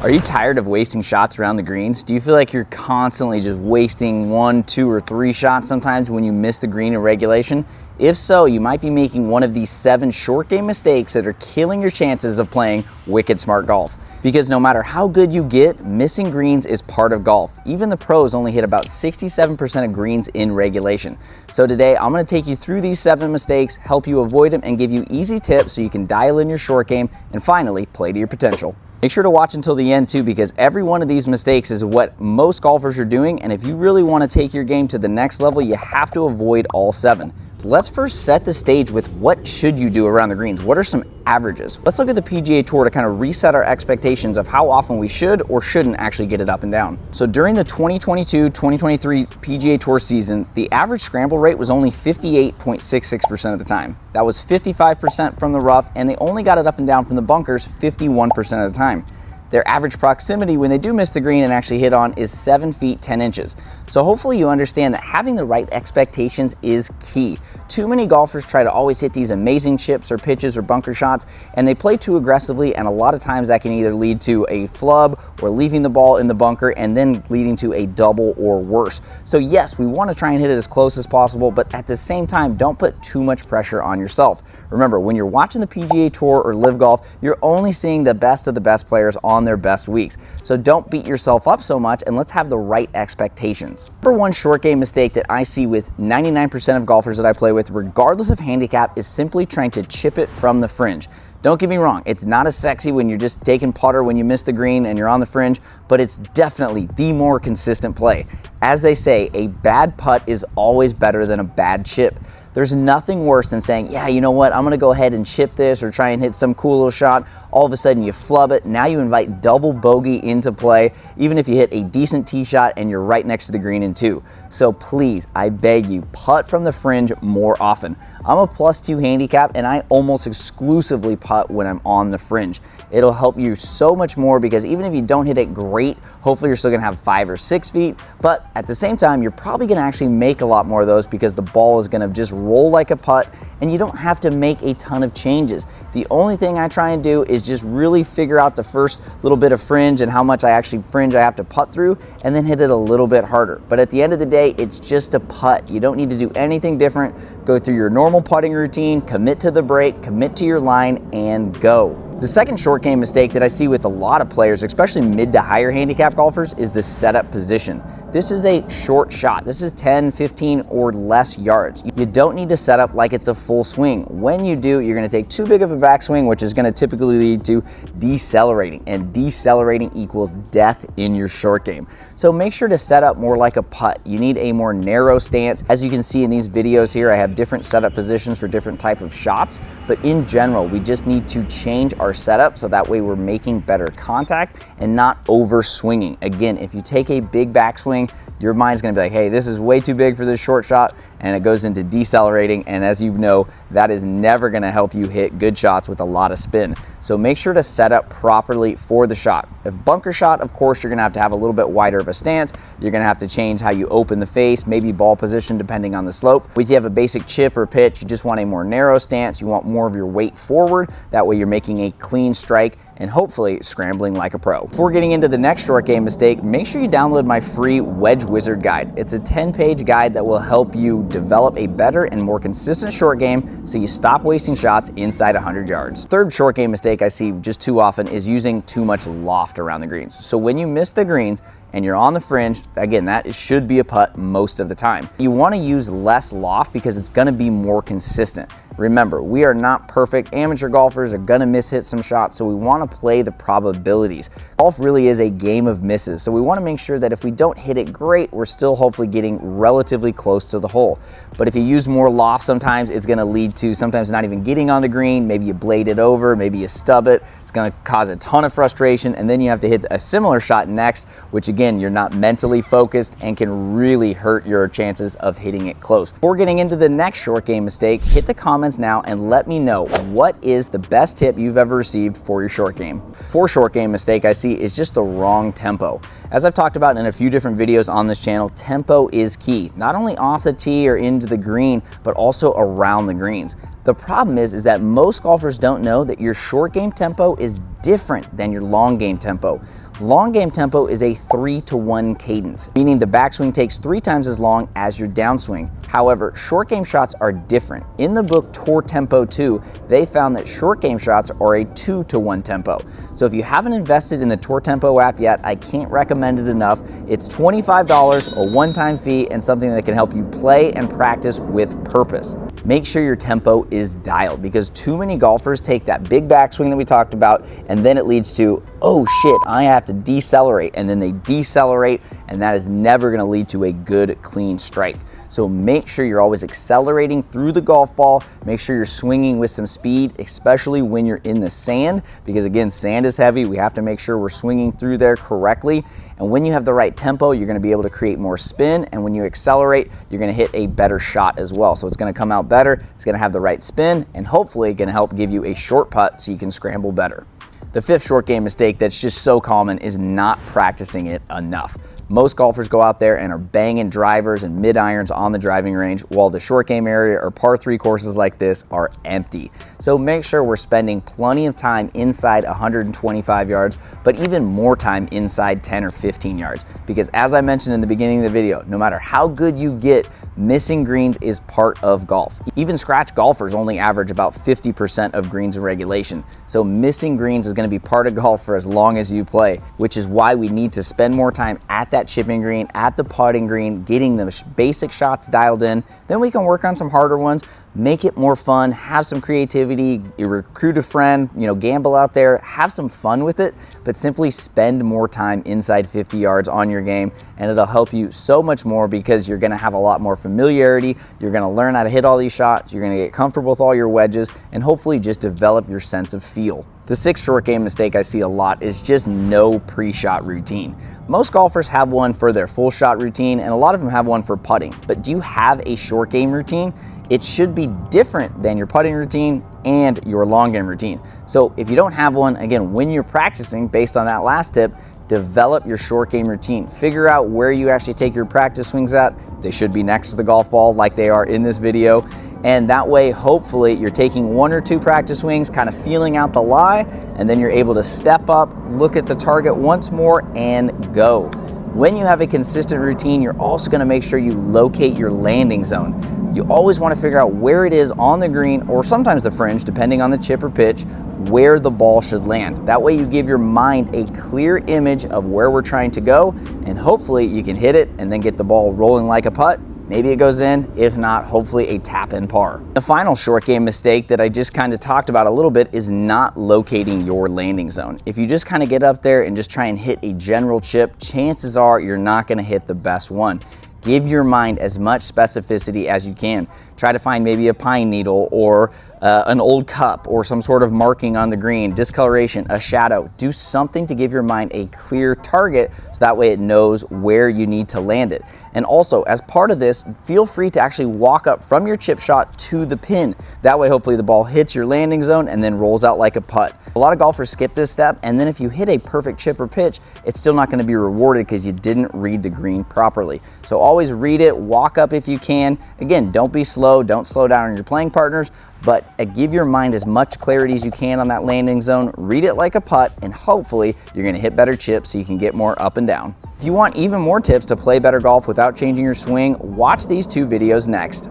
Are you tired of wasting shots around the greens? Do you feel like you're constantly just wasting 1, 2, or 3 shots sometimes when you miss the green in regulation? If so, you might be making one of these 7 short game mistakes that are killing your chances of playing wicked smart golf. Because no matter how good you get, missing greens is part of golf. Even the pros only hit about 67% of greens in regulation. So today, I'm going to take you through these 7 mistakes, help you avoid them, and give you easy tips so you can dial in your short game and finally play to your potential. Make sure to watch until the end too, because every one of these mistakes is what most golfers are doing, and if you really want to take your game to the next level, you have to avoid all 7. So let's first set the stage with what should you do around the greens. What are some averages? Let's look at the PGA Tour to kind of reset our expectations of how often we should or shouldn't actually get it up and down. So during the 2022-2023 PGA Tour season, the average scramble rate was only 58.66% of the time. That was 55% from the rough, and they only got it up and down from the bunkers 51% of the time. Their average proximity when they do miss the green and actually hit on is 7 feet 10 inches. So hopefully you understand that having the right expectations is key. Too many golfers try to always hit these amazing chips or pitches or bunker shots, and they play too aggressively, and a lot of times that can either lead to a flub or leaving the ball in the bunker and then leading to a double or worse. So yes, we want to try and hit it as close as possible, but at the same time, don't put too much pressure on yourself. Remember, when you're watching the PGA Tour or Live Golf, you're only seeing the best of the best players on their best weeks. So don't beat yourself up so much, and let's have the right expectations. Number one short game mistake that I see with 99% of golfers that I play with, regardless of handicap, is simply trying to chip it from the fringe. Don't get me wrong, it's not as sexy when you're just taking putter when you miss the green and you're on the fringe, but it's definitely the more consistent play. As they say, a bad putt is always better than a bad chip. There's nothing worse than saying, yeah, you know what, I'm gonna go ahead and chip this or try and hit some cool little shot. All of a sudden you flub it. Now you invite double bogey into play, even if you hit a decent tee shot and you're right next to the green in 2. So please, I beg you, putt from the fringe more often. I'm a +2 handicap, and I almost exclusively putt when I'm on the fringe. It'll help you so much more because even if you don't hit it great, hopefully you're still gonna have 5 or 6 feet, but at the same time, you're probably gonna actually make a lot more of those because the ball is gonna just roll like a putt and you don't have to make a ton of changes. The only thing I try and do is just really figure out the first little bit of fringe and how much fringe I have to putt through, and then hit it a little bit harder. But at the end of the day, it's just a putt. You don't need to do anything different. Go through your normal putting routine, commit to the break, commit to your line, and go. The second short game mistake that I see with a lot of players, especially mid to higher handicap golfers, is the setup position. This is a short shot. This is 10, 15, or less yards. You don't need to set up like it's a full swing. When you do, you're gonna take too big of a backswing, which is gonna typically lead to decelerating, and decelerating equals death in your short game. So make sure to set up more like a putt. You need a more narrow stance. As you can see in these videos here, I have different setup positions for different type of shots, but in general, we just need to change our setup so that way we're making better contact and not over swinging. Again, if you take a big backswing, your mind's gonna be like, hey, this is way too big for this short shot, and it goes into decelerating, and as you know, that is never gonna help you hit good shots with a lot of spin. So make sure to set up properly for the shot. If bunker shot, of course, you're gonna have to have a little bit wider of a stance. You're gonna have to change how you open the face, maybe ball position depending on the slope. If you have a basic chip or pitch, you just want a more narrow stance. You want more of your weight forward. That way you're making a clean strike and hopefully scrambling like a pro. Before getting into the next short game mistake, make sure you download my free Wedge Wizard guide. It's a 10-page guide that will help you develop a better and more consistent short game so you stop wasting shots inside 100 yards. Third short game mistake I see just too often is using too much loft around the greens. So when you miss the greens and you're on the fringe, again, that should be a putt most of the time. You want to use less loft because it's going to be more consistent. Remember, we are not perfect. Amateur golfers are gonna miss-hit some shots, so we wanna play the probabilities. Golf really is a game of misses, so we wanna make sure that if we don't hit it great, we're still hopefully getting relatively close to the hole. But if you use more loft, sometimes it's gonna lead to sometimes not even getting on the green, maybe you blade it over, maybe you stub it. It's gonna cause a ton of frustration, and then you have to hit a similar shot next, which again, you're not mentally focused and can really hurt your chances of hitting it close. Before getting into the next short game mistake, hit the comments now and let me know what is the best tip you've ever received for your short game. Fourth short game mistake I see is just the wrong tempo. As I've talked about in a few different videos on this channel, tempo is key, not only off the tee or into the green, but also around the greens. The problem is that most golfers don't know that your short game tempo is different than your long game tempo. Long game tempo is a 3-to-1 cadence, meaning the backswing takes 3 times as long as your downswing. However, short game shots are different. In the book Tour Tempo 2, they found that short game shots are a 2-to-1 tempo. So if you haven't invested in the Tour Tempo app yet, I can't recommend it enough. It's $25, a one-time fee, and something that can help you play and practice with purpose. Make sure your tempo is dialed, because too many golfers take that big backswing that we talked about, and then it leads to, oh shit, I have to decelerate, and then they decelerate, and that is never going to lead to a good, clean strike. So make sure you're always accelerating through the golf ball. Make sure you're swinging with some speed, especially when you're in the sand, because again, sand is heavy. We have to make sure we're swinging through there correctly. And when you have the right tempo, you're going to be able to create more spin. And when you accelerate, you're going to hit a better shot as well. So it's going to come out better. It's going to have the right spin, and hopefully going to help give you a short putt so you can scramble better. The fifth short game mistake that's just so common is not practicing it enough. Most golfers go out there and are banging drivers and mid irons on the driving range, while the short game area or par 3 courses like this are empty. So make sure we're spending plenty of time inside 125 yards, but even more time inside 10 or 15 yards. Because as I mentioned in the beginning of the video, no matter how good you get, missing greens is part of golf. Even scratch golfers only average about 50% of greens in regulation. So missing greens is going to be part of golf for as long as you play, which is why we need to spend more time at that chipping green, at the putting green, getting the basic shots dialed in. Then we can work on some harder ones, make it more fun, have some creativity, you recruit a friend, gamble out there, have some fun with it, but simply spend more time inside 50 yards on your game, and it'll help you so much more, because you're gonna have a lot more familiarity, you're gonna learn how to hit all these shots, you're gonna get comfortable with all your wedges, and hopefully just develop your sense of feel. The sixth short game mistake I see a lot is just no pre-shot routine. Most golfers have one for their full shot routine, and a lot of them have one for putting, but do you have a short game routine? It should be different than your putting routine and your long game routine. So if you don't have one, again, when you're practicing, based on that last tip, develop your short game routine. Figure out where you actually take your practice swings at. They should be next to the golf ball like they are in this video. And that way, hopefully, you're taking 1 or 2 practice swings, kind of feeling out the lie, and then you're able to step up, look at the target once more, and go. When you have a consistent routine, you're also going to make sure you locate your landing zone. You always want to figure out where it is on the green, or sometimes the fringe, depending on the chip or pitch, where the ball should land. That way you give your mind a clear image of where we're trying to go, and hopefully you can hit it and then get the ball rolling like a putt. Maybe it goes in, if not, hopefully a tap-in par. The final short game mistake that I just kind of talked about a little bit is not locating your landing zone. If you just kind of get up there and just try and hit a general chip, chances are you're not going to hit the best one. Give your mind as much specificity as you can. Try to find maybe a pine needle or an old cup or some sort of marking on the green, discoloration, a shadow. Do something to give your mind a clear target so that way it knows where you need to land it. And also, as part of this, feel free to actually walk up from your chip shot to the pin. That way, hopefully the ball hits your landing zone and then rolls out like a putt. A lot of golfers skip this step, and then if you hit a perfect chip or pitch, it's still not going to be rewarded because you didn't read the green properly. So always read it, walk up if you can. Again, don't be slow, don't slow down on your playing partners, but give your mind as much clarity as you can on that landing zone, read it like a putt, and hopefully you're going to hit better chips so you can get more up and down. If you want even more tips to play better golf without changing your swing, watch these 2 videos next.